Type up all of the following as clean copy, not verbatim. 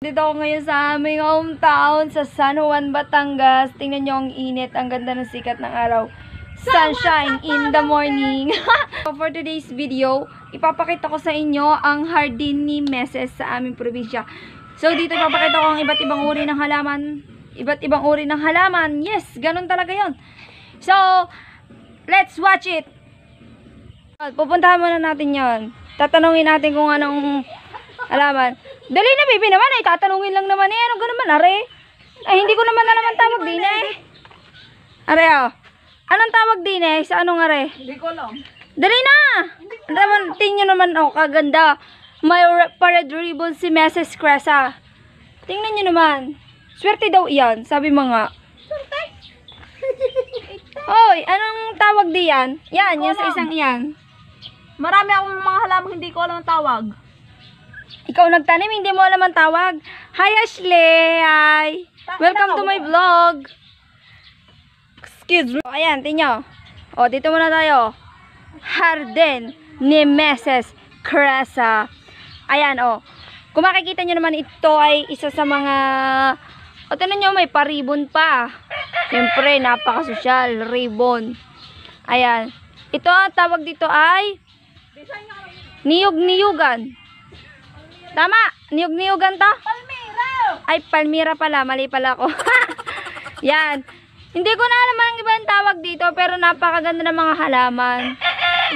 Dito ako ngayon sa aming hometown sa San Juan, Batangas. Tingnan nyo ang init. Ang ganda ng sikat ng araw. Sunshine in the morning. So for today's video, ipapakita ko sa inyo ang hardin ni Meses sa aming probinsya. So dito ipapakita ko ang iba't ibang uri ng halaman. Iba't ibang uri ng halaman. Yes, ganun talaga yon. So, let's watch it. Pupuntahan muna natin yon. Tatanungin natin kung anong halaman. Dali na, baby naman. Ay, tatanungin lang naman eh. Ano ganun man, are? Ay, hindi ko naman alam ang tawag din eh. Are, oh. Anong tawag din eh? Sa anong are? Hindi ko alam. Dali na! Tingnan nyo naman, oh, kaganda. May parade ribbon si Mrs. Cresa. Tingnan nyo naman. Swerte daw iyan, sabi mga. Swerte? Hoy, anong tawag di yan? Yan, yan sa isang iyan. Marami akong mga halamang hindi ko alam ang tawag. Ikaw nagtanim, hindi mo alam ang tawag. Hi Ashley! Hi! Welcome to my vlog! Excuse me. Ayan, tingnan. O, dito muna tayo. Hardin ni Mrs. Cresa. Ayan, o. Kung makikita nyo naman, ito ay isa sa mga... O, tingnan nyo, may pa-ribbon pa. Siyempre, napaka-social. Ribbon. Ayan. Ito, ang tawag dito ay... Niyog-niyugan. Tama, niyog-niyugan to? Palmira! Ay, palmira pala. Mali pala ako. Yan. Hindi ko na alam ang ibang tawag dito, pero napakaganda ng mga halaman.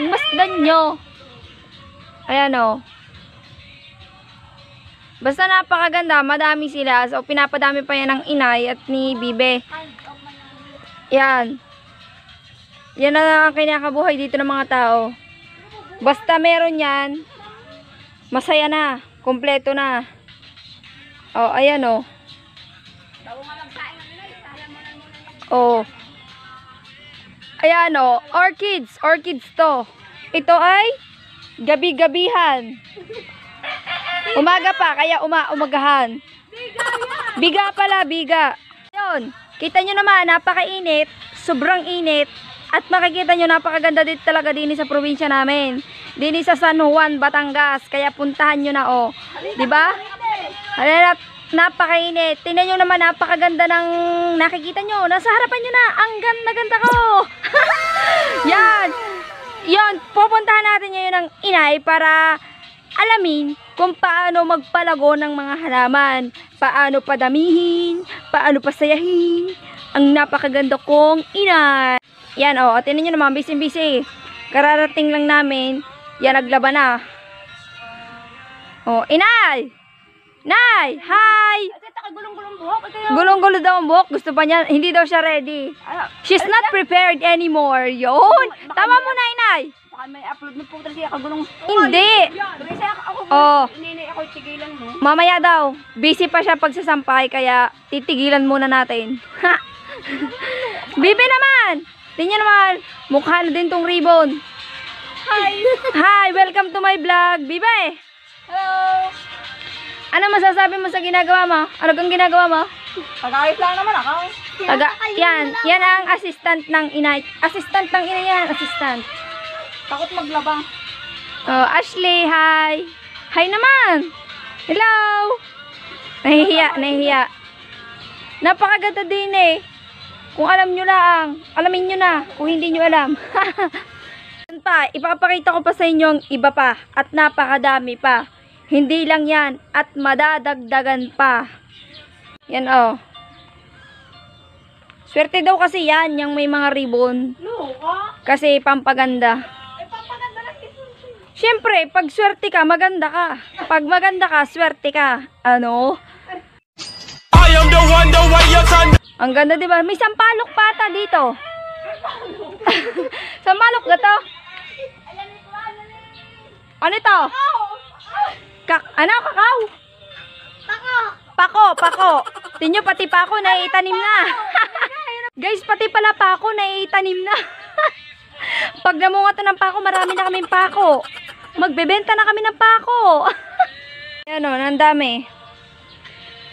Masdan nyo. Ayan o. Basta napakaganda. Madami sila. So, pinapadami pa yan ng inay at ni Bibe. Yan. Yan ang kinakabuhay dito ng mga tao. Basta meron yan, masaya na. Kompleto na. Oh, ayan oh. Oh. Ayan oh. Orchids. Orchids to. Ito ay gabi-gabihan. Umaga pa, kaya umagahan. Biga pala, biga. Ayun. Kita nyo naman, napakainit. Sobrang init. At makikita nyo, napakaganda dito talaga din sa probinsya namin. Din sa San Juan, Batangas. Kaya puntahan nyo na, oh. Diba? Napakainit. Tingnan nyo naman, napakaganda ng nakikita nyo. Nasa harapan nyo na. Ang ganda-ganda ko. Yan. Yan. Pupuntahan natin ngayon ng inay para alamin kung paano magpalago ng mga halaman. Paano padamihin. Paano pasayahin. Ang napakaganda kong inay. Yan, oh. Tingnan nyo naman, busy-busy. Kararating lang namin. Yan, naglaban na. Oh, inay! Nay! Hi! Gulong-gulong buhok. Gulong-gulo daw ang buhok. Gusto pa niya. Hindi daw siya ready. She's not prepared anymore. Yun! Tama mo na, inay! Baka may upload mo po talaga kagulong. Hindi! Ako, Oh. Ininay ako, tigilan mo. Mamaya daw. Busy pa siya pagsasampay. Kaya titigilan muna natin. Ha! Bibi naman! Tingnan naman. Mukha na din tong ribbon. Hi! Hi! Welcome to my vlog. Bibi! Hello! Ano masasabi mo sa ginagawa mo? Ano kang ginagawa mo? Pag-ayos lang naman ako. Yan ang assistant ng inay. Assistant ng inay yan. Assistant. Takot maglabang. Oh, Ashley, hi. Hi naman. Hello. Nahihiya, nahihiya. Napakaganda din eh. Kung alam nyo lang, alamin nyo na. Kung hindi nyo alam. Pa, ipapakita ko pa sa inyo ang iba pa. At napakadami pa. Hindi lang yan. At madadagdagan pa. Yan oh. Swerte daw kasi yan. Yung may mga ribbon. Luka? Kasi pampaganda. Ay, pampaganda lang ito. Siyempre, pag swerte ka, maganda ka. Pag maganda ka, swerte ka. Ano? I am the one, the way you turn. Ang ganda, diba? May sampalok pata dito. Sampalok ga to? Ano ito? Ano? Kakao? Pako. Tingnan pati pako na itanim na. Guys, pati pala pako na itanim na. Pag namunga to ng pako, marami na kaming pako. Magbebenta na kami ng pako. Ano, nandami.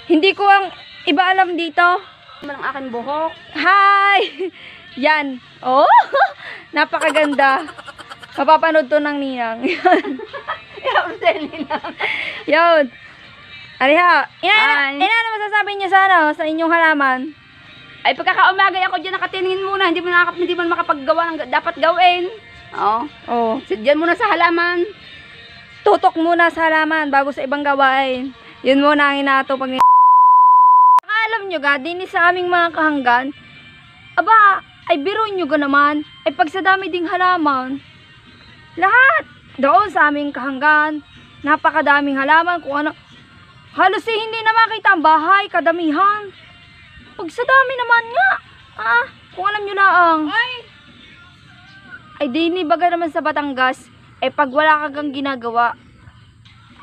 Hindi ko ang iba alam dito. Ang aking buhok. Hi! Yan. Oh, napakaganda. Mapapanood to ng ninang. Yan. Yun. Ariha, Ay. ano masasabi niyo sa ano, sa inyong halaman? Ay, pagkakaumagay ako dyan, nakatingin muna. Hindi mo makapaggawa ng dapat gawin. Oo. Oh, Sit dyan muna sa halaman. tutok muna sa halaman bago sa ibang gawain. Yun muna ang inato pag alam nyo ga, din sa aming mga kahanggan, aba, ay biro nyo ga naman, ay pag sa dami ding halaman, lahat, doon sa aming kahanggan, napakadaming halaman, kung ano, halos hindi na makita ang bahay, kadamihan. Pag sa dami naman nga, kung alam nyo laang, ay dini baga naman sa Batangas, ay pag wala kagang ginagawa,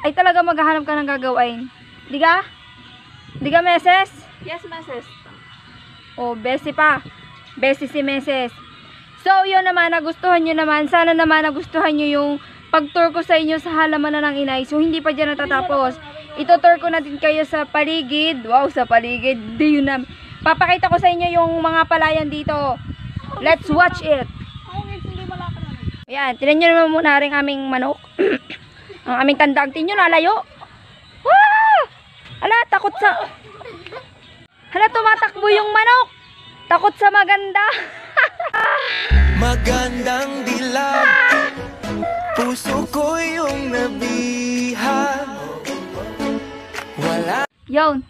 ay talaga maghahanap ka ng gagawain. Di ka? Di ka, Meses? Yes, Mrs. O, Besi pa. Besi si Meses. So, yun naman, nagustuhan nyo naman. Sana naman nagustuhan nyo yung pag-tour ko sa inyo sa halaman na ng inay. So, hindi pa dyan natatapos. Ito-tour ko na din kayo sa paligid. Wow, sa paligid. Di yun na. Papakita ko sa inyo yung mga palayan dito. Let's watch it. Ayan, tinan nyo naman muna rin aming manok. Ang aming tandang. Tingnan nyo, nalayo. Wow! Hala, takot sa... Hala, tumatakbo yung manok. Takot sa maganda. Magandang dilag, puso ko yung nabihag. Wala. Yun.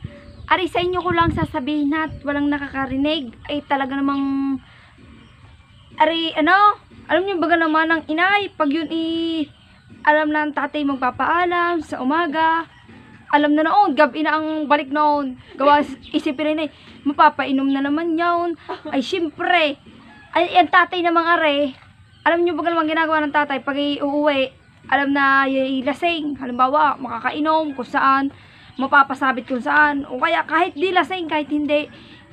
Ari, sa inyo ko lang sasabihin at walang nakakarinig. Ay talaga namang... Ari, ano? Alam niyo baga naman ang inay. Pag yun alam na ang tatay magpapaalam sa umaga. Alam na noon, gabi na ang balik noon. Gawa isipin rin mapapainom na naman yun. Ay, syempre. Ay, ang tatay na mga are. Alam niyo baga naman ginagawa ng tatay pag uuwi. Alam na lasing. Halimbawa, makakainom kung saan. Mapapasabit kung saan. O kaya kahit di lasing, kahit hindi.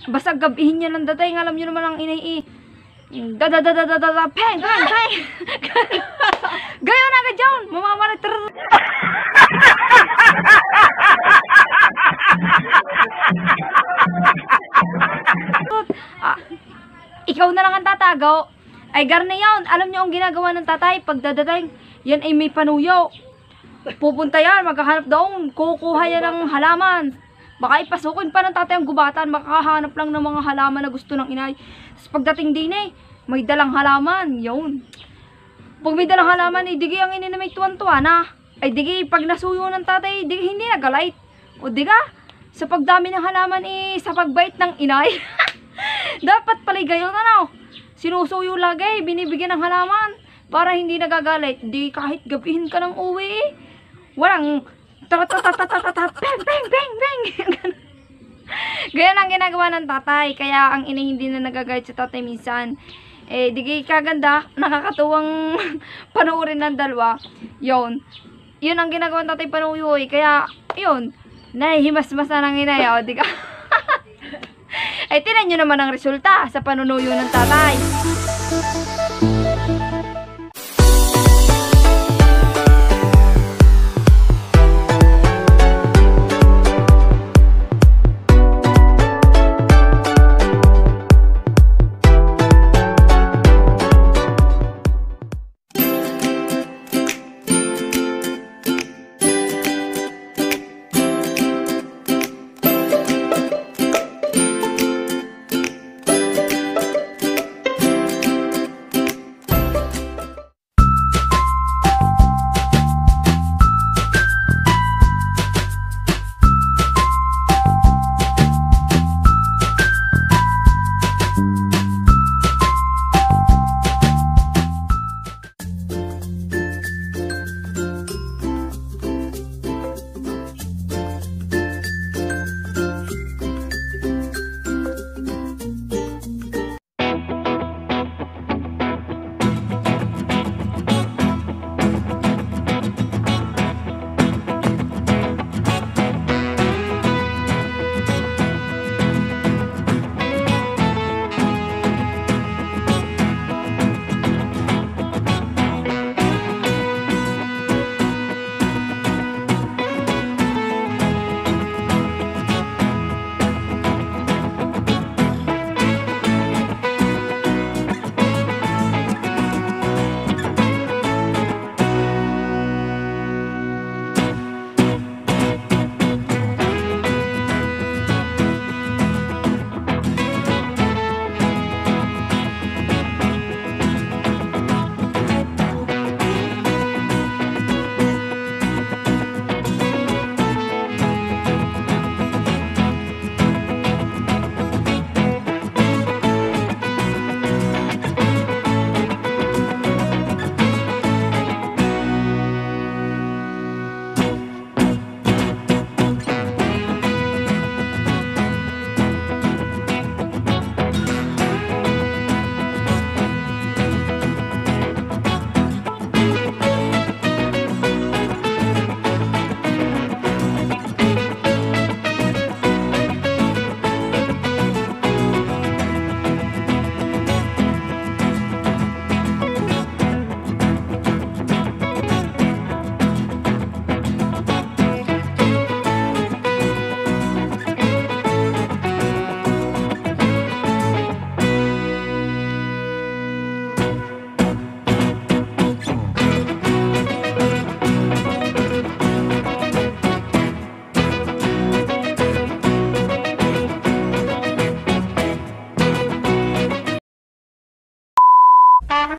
Basta gabihin niya ng datay. Alam niyo naman ang inay peng, peng. Gayon na agad yun. Mamamalit. Ikaw na lang ang tatago. Ay, garna yun. Alam niyo ang ginagawa ng tatay pag dadating, yan ay may panuyo. Pupunta yan, maghahanap doon. Kukuha yan ng halaman. Baka ipasukin pa ng tatay ang gubatan. Makahanap lang ng mga halaman na gusto ng inay. Tapos pagdating din may dalang halaman. Yun. Pag may dalang halaman, digi ang ini na may tuwan-tuwa na. Ay digi, pag nasuyo ng tatay, digi hindi nagalait. O diga, sa pagdami ng halaman sa pagbait ng inay. Dapat pala gayon ano. Sinusuyo lagi, binibigyan ng halaman. Para hindi nagagalit. Di kahit gabihin ka ng uwi walang peng, peng, peng, peng. Ganyan ang ginagawa ng tatay. Kaya ang ina hindi na nagagalit sa tatay minsan. Di kaganda, nakakatuwang panoorin ng dalawa. Yun ang ginagawa ng tatay panuyoy. Kaya, yun, nahihimas-mas na ng inay. O, di ka? Ay, tinan nyo naman ang resulta sa panunuyo ng tatay.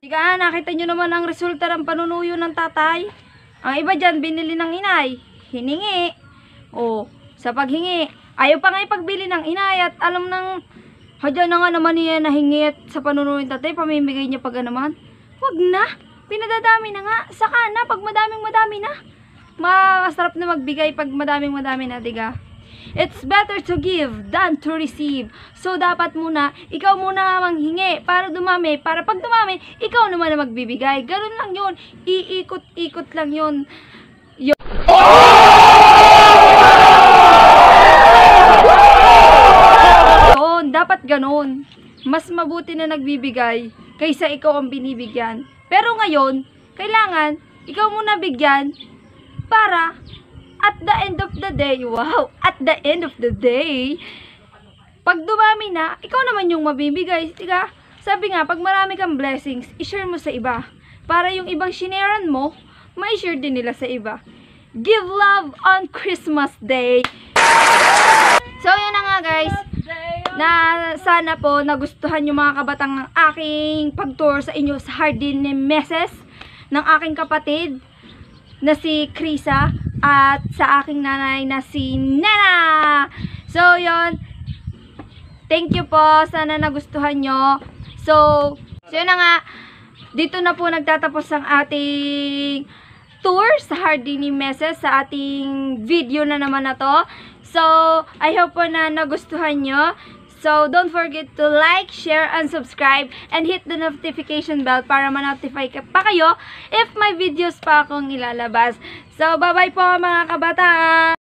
Ika, nakita nyo naman ang resulta ng panunuyo ng tatay. Ang iba dyan, binili ng inay. Hiningi. O, sa paghingi, ayaw pa nga ipagbili ng inay at alam ng hadya na nga naman niya nahingi at sa panunuyo ng tatay, pamimigay niya pag naman. Wag na. Pinadadami na nga. Saka na, pag madaming-madami na. Masarap na magbigay pag madaming-madami na, diga? It's better to give than to receive. So, dapat muna, ikaw muna manghingi para dumami. Para pag dumami, ikaw naman na magbibigay. Ganun lang yun. Iikot-ikot lang yun. Dapat ganun. Mas mabuti na nagbibigay kaysa ikaw ang binibigyan. Pero ngayon, kailangan ikaw muna bigyan para at the end of the day, wow, at the end of the day, pag dumami na, ikaw naman yung mabibigay. Diba? Sabi nga, pag marami kang blessings, i-share mo sa iba. Para yung ibang shineran mo, may share din nila sa iba. Give love on Christmas Day. So, yun na nga guys. Na sana po nagustuhan yung mga kabatang ng aking pag-tour sa inyo sa Hardin Meses ng aking kapatid na si Krisa at sa aking nanay na si Nana. So, yun. Thank you po. Sana nagustuhan nyo. So yun na nga. Dito na po nagtatapos ang ating tour sa Hardin Meses sa ating video na naman na to. So, I hope po na nagustuhan nyo. So, don't forget to like, share, and subscribe, and hit the notification bell para ma-notify pa kayo if may videos pa akong ilalabas. So, bye-bye po mga kabata!